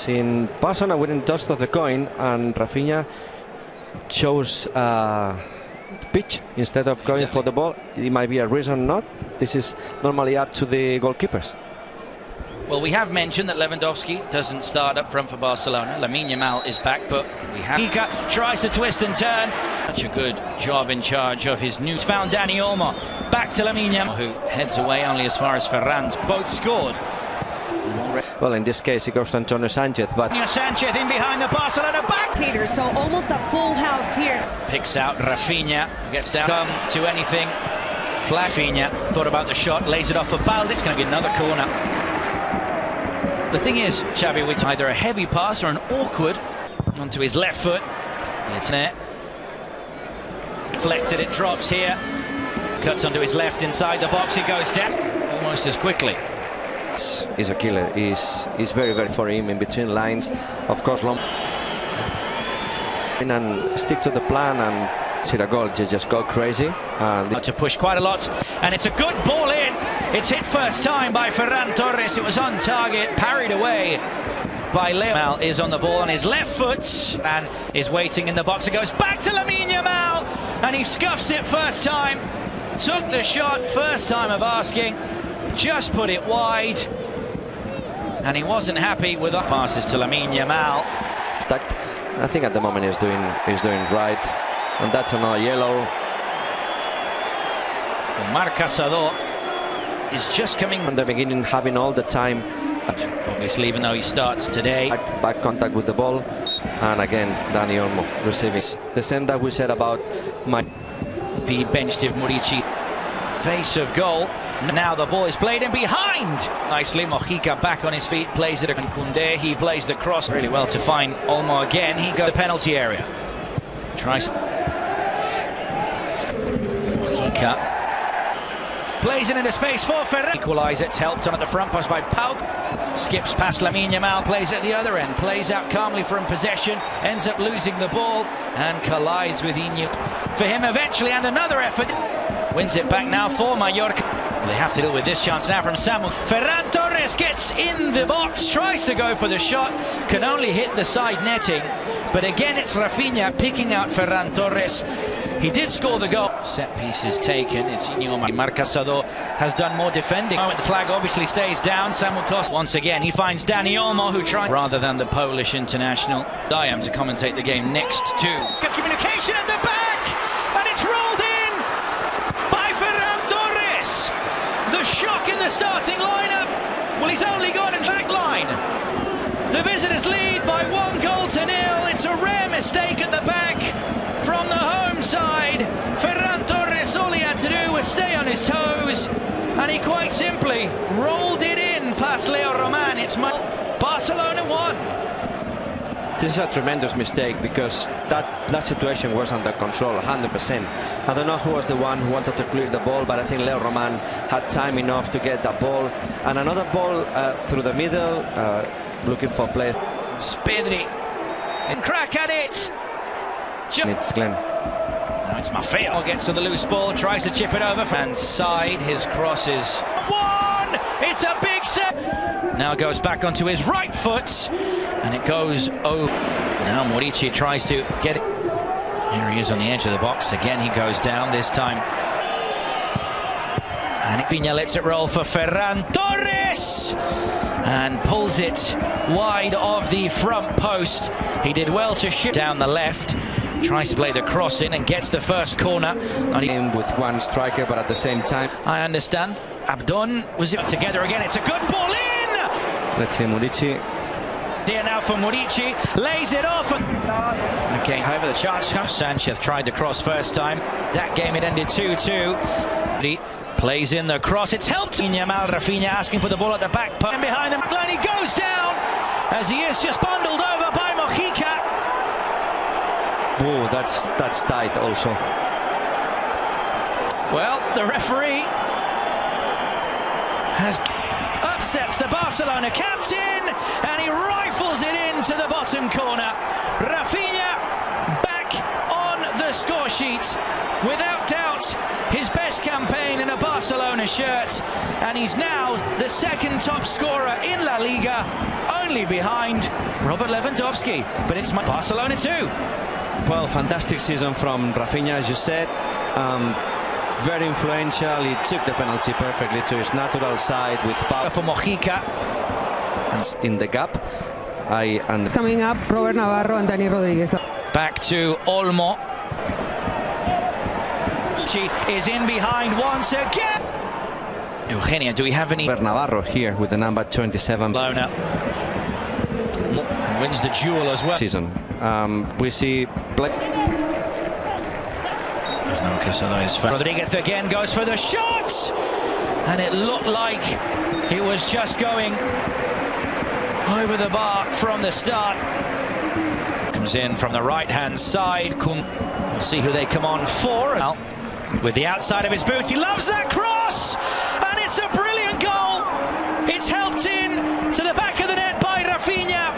In Barcelona, within toss of the coin, and Rafinha chose pitch instead of going for the ball. It might be a reason not. This is normally up to the goalkeepers. Well, we have mentioned that Lewandowski doesn't start up front for Barcelona. Lamine Yamal is back, but we have... Benfica tries to twist and turn. Such a good job in charge of his new... Found Dani Olmo. Back to Lamine Yamal, who heads away only as far as Ferran. Both scored. Well, in this case, it goes to Antonio Sanchez, but... Sanchez in behind the Barcelona back. So almost a full house here. Picks out Rafinha. Gets down. Come to anything. Rafinha thought about the shot. Lays it off for Balde. It's going to be another corner. The thing is, Xavi, with either a heavy pass or an awkward onto his left foot. It's net. Deflected, it drops here. Cuts onto his left inside the box. It goes down almost as quickly. He's a killer. He's very, very for him in between lines. Of course, long and stick to the plan and hit a goal. Just go crazy. And to push quite a lot, and it's a good ball in. It's hit first time by Ferran Torres. It was on target, parried away by Leo. Yamal is on the ball on his left foot and is waiting in the box. It goes back to Lamine Yamal, and he scuffs it first time. Took the shot first time of asking, just put it wide, and he wasn't happy with the passes to Lamine Yamal. I think at the moment he's doing right, and that's another yellow. Marc Casador is just coming from the beginning, having all the time. Obviously, even though he starts today. Back contact with the ball, and again, Dani Olmo receiving. The same that we said about be benched if Murici. Face of goal. Now the ball is played in behind. Nicely, Mojica back on his feet, plays it. And Koundé, he plays the cross really well to find Olmo again. He goes to the penalty area. Tries. Mojica. Plays it into space for Ferran. Equaliser, it's helped on at the front post by Pau. Skips past Lamine Yamal, plays at the other end. Plays out calmly from possession. Ends up losing the ball and collides with Iñigo. For him eventually, and another effort. Wins it back now for Mallorca. They have to deal with this chance now from Samuel. Ferran Torres gets in the box, tries to go for the shot, can only hit the side netting. But again, it's Rafinha picking out Ferran Torres. He did score the goal. Set piece is taken. It's Iñigo. Marc Casador has done more defending. The flag obviously stays down. Samuel Costa once again. He finds Dani Olmo, who tried rather than the Polish international. I am to commentate the game next to. Communication at the back, and it's rolled in by Ferran Torres. The shock in the starting lineup. Well, he's only gone in back line. The visitors lead by 1-0. It's a rare mistake at the back from the home side. Ferran Torres, all he had to do was stay on his toes, and he quite simply rolled it in past Leo Roman. It's Barcelona 1. This is a tremendous mistake, because that situation was under control 100%. I don't know who was the one who wanted to clear the ball, but I think Leo Roman had time enough to get that ball, and another ball through the middle, looking for play. Pedri and crack at it. It's Glenn. Now it's Maffeo, gets to the loose ball, tries to chip it over. And side, his cross is one. It's a big set. Now goes back onto his right foot, and it goes over. Now Murici tries to get it. Here he is on the edge of the box. Again, he goes down this time. And Rafinha lets it roll for Ferran Torres, and pulls it wide of the front post. He did well to shoot down the left. Tries to play the cross in and gets the first corner. Not in with one striker, but at the same time, I understand. Abdon was it together again. It's a good ball in. Let's see Murici. Here now for Murici, lays it off. Okay, however the charge comes. Sanchez tried the cross first time. That game it ended 2-2. He plays in the cross. It's helped. Yamal, Rafinha asking for the ball at the back. And behind the line he goes down as he is just bundled over by Mojica. Oh, that's tight also. Well, the referee has upsets the Barcelona captain, and he rifles it into the bottom corner. Rafinha back on the score sheet. Without doubt, his best campaign in a Barcelona. Barcelona shirt, and he's now the second top scorer in La Liga, only behind Robert Lewandowski. But it's Barcelona 2. Well, fantastic season from Rafinha, as you said. Very influential. He took the penalty perfectly to his natural side with power For Mojica. In the gap. It's coming up, Robert Navarro and Dani Rodriguez. Back to Olmo. She is in behind once again. Eugenia, do we have any? Robert Navarro here with the number 27. Barcelona wins the duel as well. Season. We see There's no kiss of those. Rodriguez again goes for the shots, and it looked like it was just going over the bar from the start. Comes in from the right-hand side. We'll see who they come on for. With the outside of his boot, he loves that cross, and it's a brilliant goal. It's helped in to the back of the net by Rafinha.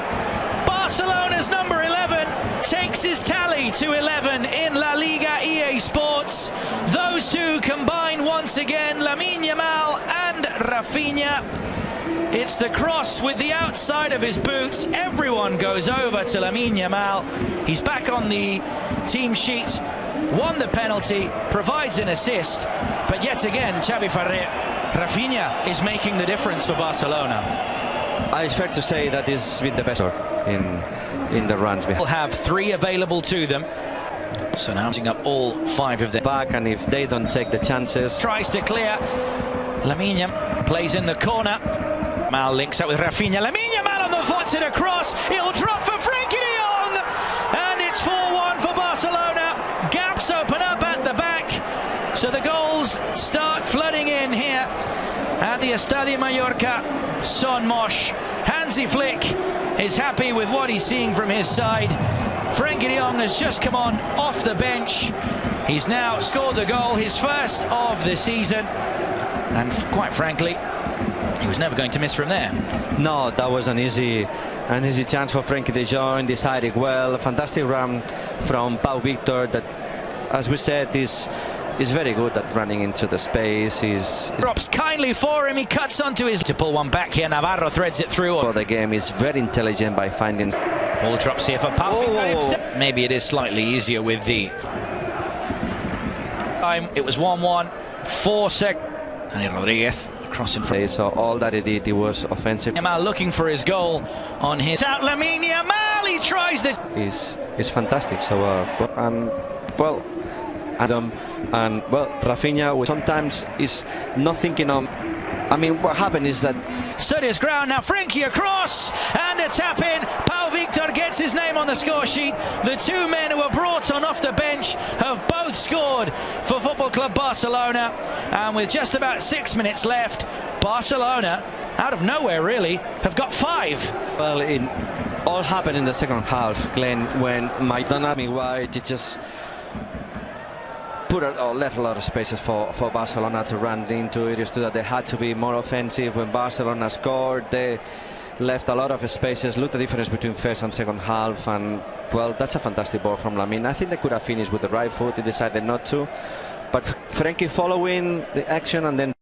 Barcelona's number 11 takes his tally to 11 in La Liga EA Sports. Those two combine once again, Lamine Yamal and Rafinha. It's the cross with the outside of his boots. Everyone goes over to Lamine Yamal. He's back on the team sheet, won the penalty, provides an assist. But yet again, Xavi Ferrer, Rafinha is making the difference for Barcelona. It's fair to say that he's been the best in the runs. We'll have 3 available to them. So now putting up all 5 of them. Back, and if they don't take the chances. Tries to clear. Lamine Yamal plays in the corner. Mal links up with Rafinha. Lamine Yamal on the foot and across. It'll drop for Frenkie de Jong. And it's 4-1 for Barcelona. Gaps open up at the back. So the goals start flooding in here at the Estadio Mallorca. Son Mosh. Hansi Flick is happy with what he's seeing from his side. Frenkie de Jong has just come on off the bench. He's now scored a goal, his first of the season. And quite frankly, he was never going to miss from there. No, that was an easy chance for Frenkie de Jong, decided well. Fantastic run from Pau Victor that, as we said, is very good at running into the space. He's drops kindly for him, he cuts onto his to pull one back here. Navarro threads it through. For the game is very intelligent by finding. Ball drops here for Pau Victor. Maybe it is slightly easier with the time. It was 1-1, 4 seconds. Dani Rodriguez crossing from. So all that he did, he was offensive. Yamal looking for his goal on his out. Lamine Yamal, he tries the. Is fantastic. So Rafinha sometimes is not thinking on. I mean, what happened is that stood his ground. Now Frenkie across and a tap in. Pau Victor gets his name on the score sheet. The 2 men who were brought on off the bench have both scored for Football Club Barcelona. And with just about 6 minutes left, Barcelona, out of nowhere really, have got 5. Well, it all happened in the second half, Glenn, when Maidana White just left a lot of spaces for Barcelona to run into. It is true that they had to be more offensive. When Barcelona scored, they left a lot of spaces. Look the difference between first and second half, and well, that's a fantastic ball from Lamine. I think they could have finished with the right foot. They decided not to, but Frenkie following the action and then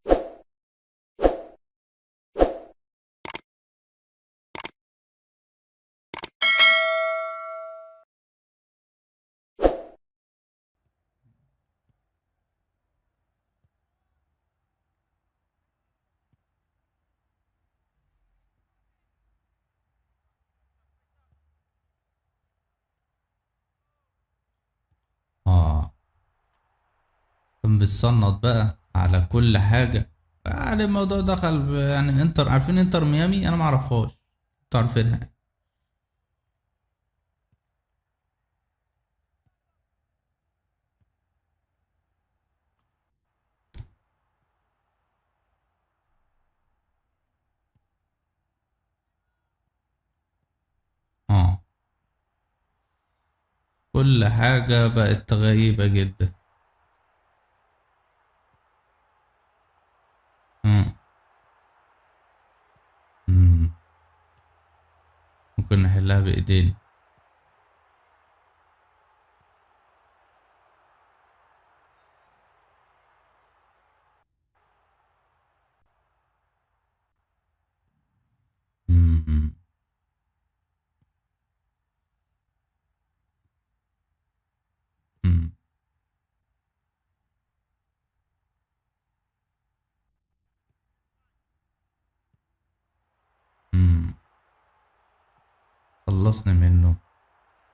كان بتصنط بقى على كل حاجة. يعني الموضوع دخل يعني انتر، عارفين انتر ميامي؟ انا معرفهاش، انتوا عارفينها. كل حاجة بقت غريبة جدا. ممكن نحلها بإيدينا. خلصنا منه.